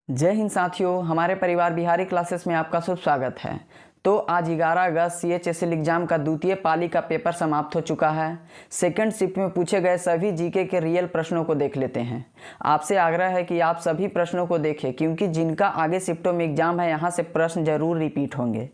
जय हिंद साथियों, हमारे परिवार बिहारी क्लासेस में आपका शुभ स्वागत है। तो आज 11 अगस्त CHSL एग्जाम का द्वितीय पाली का पेपर समाप्त हो चुका है। सेकंड शिफ्ट में पूछे गए सभी जीके के रियल प्रश्नों को देख लेते हैं। आपसे आग्रह है कि आप सभी प्रश्नों को देखें, क्योंकि जिनका आगे शिफ्टों में एग्जाम है यहाँ से प्रश्न जरूर रिपीट होंगे।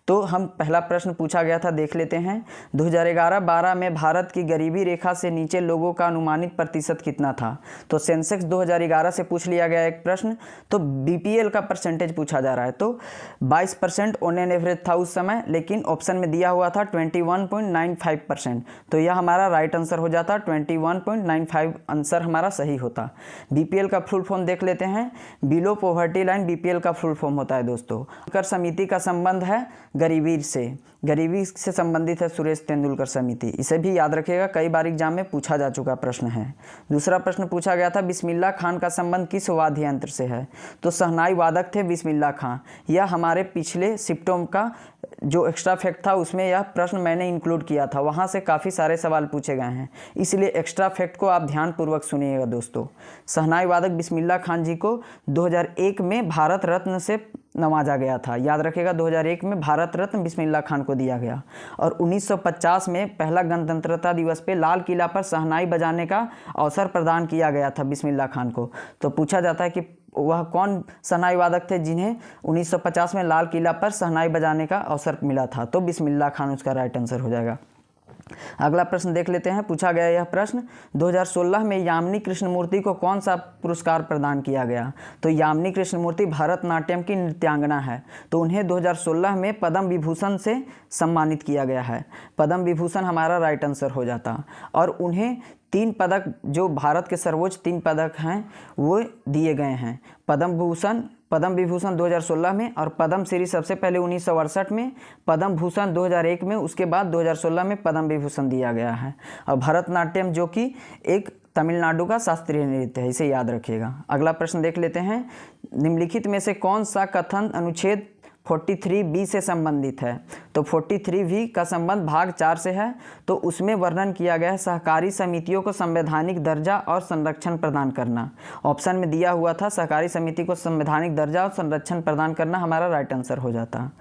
तो हम पहला प्रश्न पूछा गया था, देख लेते हैं। 2011-12 में भारत की गरीबी रेखा से नीचे लोगों का अनुमानित प्रतिशत कितना था? तो सेंसेक्स 2011 से पूछ लिया गया एक प्रश्न। तो BPL का परसेंटेज पूछा जा रहा है। तो 22% ऑन एन एवरेज था उस समय, लेकिन ऑप्शन में दिया हुआ था 21.95%। तो यह हमारा राइट आंसर हो जाता, 21.95 आंसर हमारा सही होता। BPL का फुल फॉर्म देख लेते हैं। बिलो पॉवर्टी लाइन BPL का फुल फॉर्म होता है दोस्तों। कर समिति का संबंध है गरीबी से संबंधित है सुरेश तेंदुलकर समिति। इसे भी याद रखिएगा, कई बार एग्जाम में पूछा जा चुका प्रश्न है। दूसरा प्रश्न पूछा गया था, बिस्मिल्लाह खान का संबंध किस वाद्य यंत्र से है? तो शहनाई वादक थे बिस्मिल्लाह खान। यह हमारे पिछले शिफ्टों का जो एक्स्ट्रा फैक्ट था उसमें यह प्रश्न मैंने इंक्लूड किया था, वहाँ से काफ़ी सारे सवाल पूछे गए हैं, इसलिए एक्स्ट्रा फैक्ट को आप ध्यानपूर्वक सुनिएगा दोस्तों। शहनाई वादक बिस्मिल्लाह खान जी को 2001 में भारत रत्न से नवाजा गया था। याद रखिएगा, 2001 में भारत रत्न बिस्मिल्लाह खान को दिया गया। और 1950 में पहला गणतंत्रता दिवस पे लाल किला पर शहनाई बजाने का अवसर प्रदान किया गया था बिस्मिल्लाह खान को। तो पूछा जाता है कि वह कौन शहनाई वादक थे जिन्हें 1950 में लाल किला पर शहनाई बजाने का अवसर मिला था? तो बिस्मिल्लाह खान उसका राइट आंसर हो जाएगा। अगला प्रश्न देख लेते हैं। पूछा गया यह प्रश्न, 2016 में यामिनी कृष्णमूर्ति को कौन सा पुरस्कार प्रदान किया गया? तो यामिनी कृष्णमूर्ति भरतनाट्यम की नृत्यांगना है, तो उन्हें 2016 में पद्म विभूषण से सम्मानित किया गया है। पद्म विभूषण हमारा राइट आंसर हो जाता। और उन्हें 3 पदक, जो भारत के सर्वोच्च 3 पदक हैं, वो दिए गए हैं। पद्म विभूषण 2016 में, और पद्म श्री सबसे पहले 1968 में, पद्म भूषण 2001 में, उसके बाद 2016 में पद्म विभूषण दिया गया है। और भरतनाट्यम जो कि एक तमिलनाडु का शास्त्रीय नृत्य है, इसे याद रखिएगा। अगला प्रश्न देख लेते हैं। निम्नलिखित में से कौन सा कथन अनुच्छेद 43B से संबंधित है? तो 43V का संबंध भाग 4 से है। तो उसमें वर्णन किया गया है सहकारी समितियों को संवैधानिक दर्जा और संरक्षण प्रदान करना। ऑप्शन में दिया हुआ था सहकारी समिति को संवैधानिक दर्जा और संरक्षण प्रदान करना, हमारा राइट आंसर हो जाता।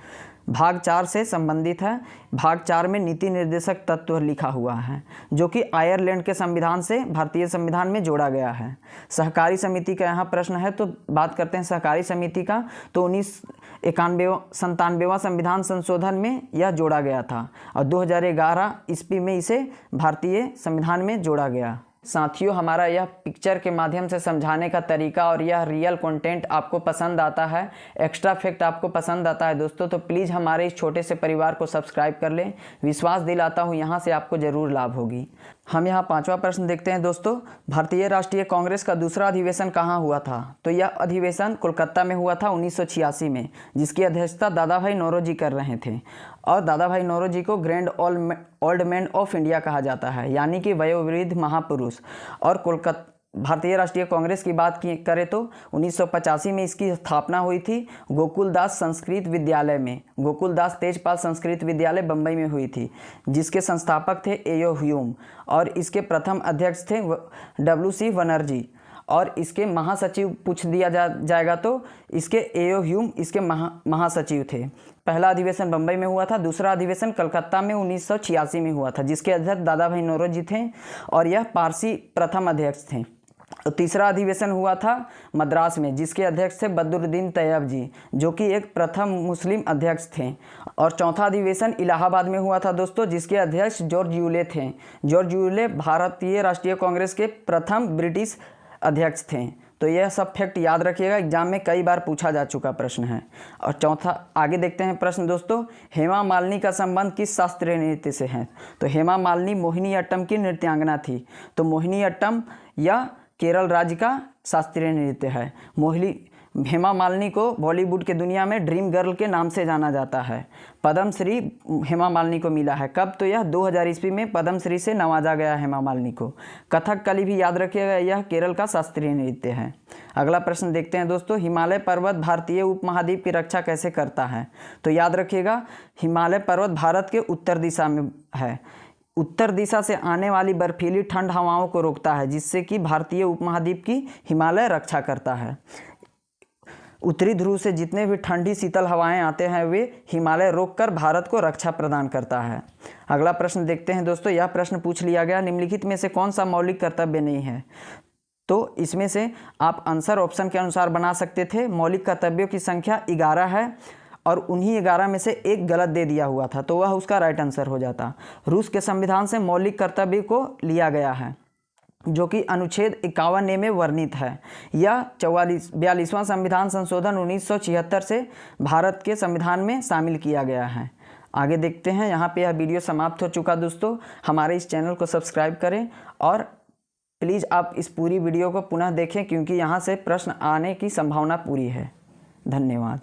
भाग 4 से संबंधित है। भाग 4 में नीति निर्देशक तत्व लिखा हुआ है, जो कि आयरलैंड के संविधान से भारतीय संविधान में जोड़ा गया है। सहकारी समिति का यहाँ प्रश्न है, तो बात करते हैं सहकारी समिति का। तो 1997वां संविधान संशोधन में यह जोड़ा गया था, और 2011 ईस्वी में इसे भारतीय संविधान में जोड़ा गया। साथियों, हमारा यह पिक्चर के माध्यम से समझाने का तरीका और यह रियल कंटेंट आपको पसंद आता है, एक्स्ट्रा फैक्ट आपको पसंद आता है दोस्तों, तो प्लीज़ हमारे इस छोटे से परिवार को सब्सक्राइब कर लें। विश्वास दिलाता हूँ यहाँ से आपको ज़रूर लाभ होगी। हम यहाँ 5वां प्रश्न देखते हैं दोस्तों। भारतीय राष्ट्रीय कांग्रेस का दूसरा अधिवेशन कहाँ हुआ था? तो यह अधिवेशन कोलकाता में हुआ था 1986 में, जिसकी अध्यक्षता दादा भाई नौरोजी कर रहे थे। और दादा भाई नौरोजी को grand old man of India कहा जाता है, यानी कि वयोवृद्ध महापुरुष। और भारतीय राष्ट्रीय कांग्रेस की बात करें तो 1985 में इसकी स्थापना हुई थी गोकुलदास संस्कृत विद्यालय में। गोकुलदास तेजपाल संस्कृत विद्यालय बम्बई में हुई थी, जिसके संस्थापक थे एयो ह्यूम, और इसके प्रथम अध्यक्ष थे WC बनर्जी। और इसके महासचिव पूछ दिया जाएगा तो इसके एयो ह्यूम इसके महासचिव थे। पहला अधिवेशन बम्बई में हुआ था, दूसरा अधिवेशन कलकत्ता में 1986 में हुआ था, जिसके अध्यक्ष दादा भाई नौरोजी थे, और यह पारसी प्रथम अध्यक्ष थे। तीसरा अधिवेशन हुआ था मद्रास में, जिसके अध्यक्ष थे बदरुद्दीन तैयब जी, जो कि एक प्रथम मुस्लिम अध्यक्ष थे। और चौथा अधिवेशन इलाहाबाद में हुआ था दोस्तों, जिसके अध्यक्ष जॉर्ज यूले थे। जॉर्ज यूले भारतीय राष्ट्रीय कांग्रेस के प्रथम ब्रिटिश अध्यक्ष थे। तो यह सब फैक्ट याद रखिएगा, एग्जाम में कई बार पूछा जा चुका प्रश्न है। और चौथा आगे देखते हैं प्रश्न दोस्तों। हेमा मालिनी का संबंध किस शास्त्रीय नृत्य से है? तो हेमा मालिनी मोहिनीअट्टम की नृत्यांगना थी। तो मोहिनीअट्टम या केरल राज्य का शास्त्रीय नृत्य है। हेमा मालिनी को बॉलीवुड के दुनिया में ड्रीम गर्ल के नाम से जाना जाता है। पद्मश्री हेमा मालिनी को मिला है कब? तो यह 2000 ईस्वी में पद्मश्री से नवाजा गया हेमा मालिनी को। कथकली भी याद रखिएगा, यह केरल का शास्त्रीय नृत्य है। अगला प्रश्न देखते हैं दोस्तों। हिमालय पर्वत भारतीय उपमहाद्वीप की रक्षा कैसे करता है? तो याद रखिएगा, हिमालय पर्वत भारत के उत्तर दिशा में है। उत्तर दिशा से आने वाली बर्फीली ठंड हवाओं को रोकता है, जिससे कि भारतीय उपमहाद्वीप की हिमालय रक्षा करता है। उत्तरी ध्रुव से जितने भी ठंडी शीतल हवाएं आते हैं वे हिमालय रोककर भारत को रक्षा प्रदान करता है। अगला प्रश्न देखते हैं दोस्तों। यह प्रश्न पूछ लिया गया, निम्नलिखित में से कौन सा मौलिक कर्तव्य नहीं है? तो इसमें से आप आंसर ऑप्शन के अनुसार बना सकते थे। मौलिक कर्तव्यों की संख्या 11 है और उन्हीं 11 में से एक गलत दे दिया हुआ था, तो वह उसका राइट आंसर हो जाता। रूस के संविधान से मौलिक कर्तव्य को लिया गया है, जो कि अनुच्छेद 51 में वर्णित है। यह 42वां संविधान संशोधन 1976 से भारत के संविधान में शामिल किया गया है। आगे देखते हैं। यहाँ पे यह वीडियो समाप्त हो चुका दोस्तों। हमारे इस चैनल को सब्सक्राइब करें और प्लीज़ आप इस पूरी वीडियो को पुनः देखें, क्योंकि यहाँ से प्रश्न आने की संभावना पूरी है। धन्यवाद।